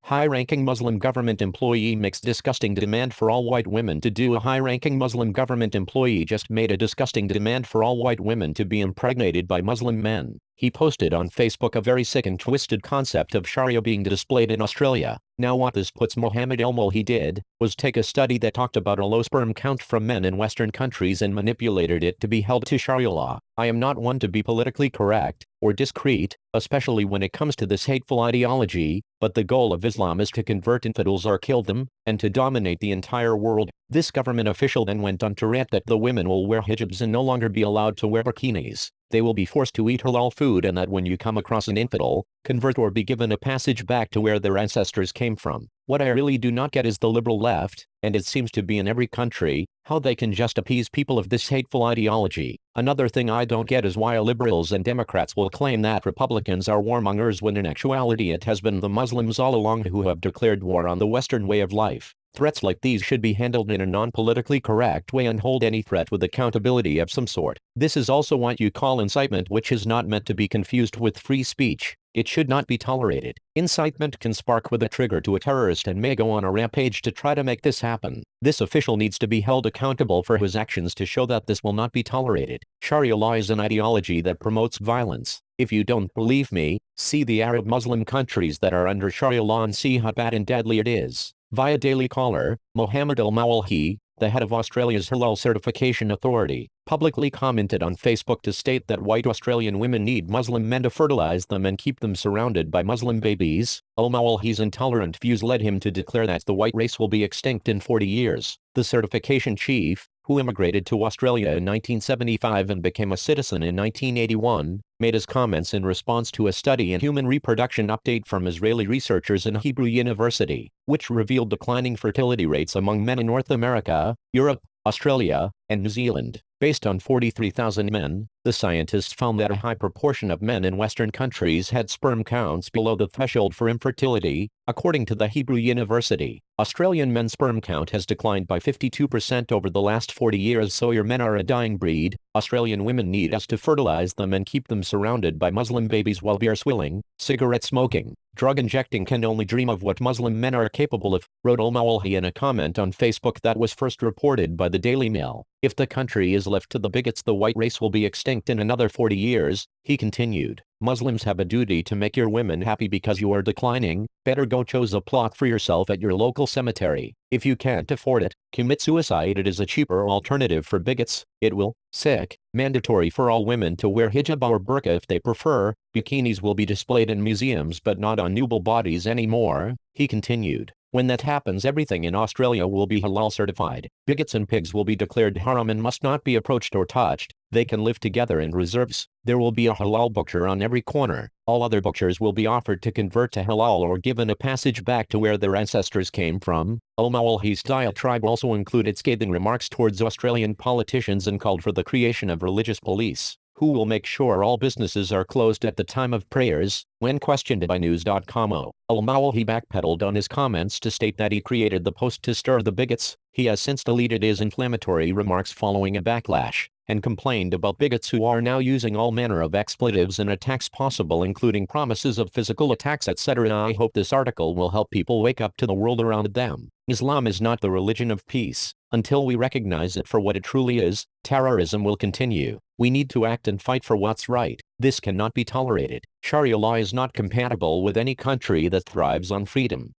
High-ranking Muslim government employee makes disgusting demand for all white women to do. A high-ranking Muslim government employee just made a disgusting demand for all white women to be impregnated by Muslim men. He posted on Facebook a very sick and twisted concept of Sharia being displayed in Australia. Now what this puts Mohammed El-Molhi did was take a study that talked about a low sperm count from men in Western countries and manipulated it to be held to Sharia law. I am not one to be politically correct or discreet, especially when it comes to this hateful ideology, but the goal of Islam is to convert infidels or kill them, and to dominate the entire world. This government official then went on to rant that the women will wear hijabs and no longer be allowed to wear bikinis. They will be forced to eat halal food, and that when you come across an infidel, convert or be given a passage back to where their ancestors came from. What I really do not get is the liberal left, and it seems to be in every country, how they can just appease people of this hateful ideology. Another thing I don't get is why liberals and Democrats will claim that Republicans are warmongers when in actuality it has been the Muslims all along who have declared war on the Western way of life. Threats like these should be handled in a non-politically correct way and hold any threat with accountability of some sort. This is also what you call incitement, which is not meant to be confused with free speech. It should not be tolerated. Incitement can spark with a trigger to a terrorist and may go on a rampage to try to make this happen. This official needs to be held accountable for his actions to show that this will not be tolerated. Sharia law is an ideology that promotes violence. If you don't believe me, see the Arab Muslim countries that are under Sharia law and see how bad and deadly it is. Via Daily Caller, Mohammed El-Molhi, the head of Australia's Halal Certification Authority, publicly commented on Facebook to state that white Australian women need Muslim men to fertilize them and keep them surrounded by Muslim babies. El-Molhi's intolerant views led him to declare that the white race will be extinct in 40 years. The certification chief, who immigrated to Australia in 1975 and became a citizen in 1981, made his comments in response to a study in human reproduction update from Israeli researchers in Hebrew University, which revealed declining fertility rates among men in North America, Europe, Australia, and New Zealand. Based on 43,000 men, the scientists found that a high proportion of men in Western countries had sperm counts below the threshold for infertility, according to the Hebrew University. Australian men's sperm count has declined by 52% over the last 40 years, so your men are a dying breed. Australian women need us to fertilize them and keep them surrounded by Muslim babies while beer swilling, cigarette smoking, drug injecting, can only dream of what Muslim men are capable of, wrote El-Molhi in a comment on Facebook that was first reported by the Daily Mail. If the country is left to the bigots, the white race will be extinct in another 40 years, he continued. Muslims have a duty to make your women happy because you are declining. Better go choose a plot for yourself at your local cemetery. If you can't afford it, commit suicide. It is a cheaper alternative for bigots. It will, sick, mandatory for all women to wear hijab or burqa if they prefer. Bikinis will be displayed in museums but not on nubile bodies anymore, he continued. When that happens, everything in Australia will be halal certified. Bigots and pigs will be declared haram and must not be approached or touched. They can live together in reserves. There will be a halal butcher on every corner. All other butchers will be offered to convert to halal or given a passage back to where their ancestors came from. El-Molhi's diatribe also included scathing remarks towards Australian politicians and called for the creation of religious police, who will make sure all businesses are closed at the time of prayers. When questioned by News.com, El-Molhi backpedaled on his comments to state that he created the post to stir the bigots. He has since deleted his inflammatory remarks following a backlash, and complained about bigots who are now using all manner of expletives and attacks possible, including promises of physical attacks, etc. I hope this article will help people wake up to the world around them. Islam is not the religion of peace. Until we recognize it for what it truly is, terrorism will continue. We need to act and fight for what's right. This cannot be tolerated. Sharia law is not compatible with any country that thrives on freedom.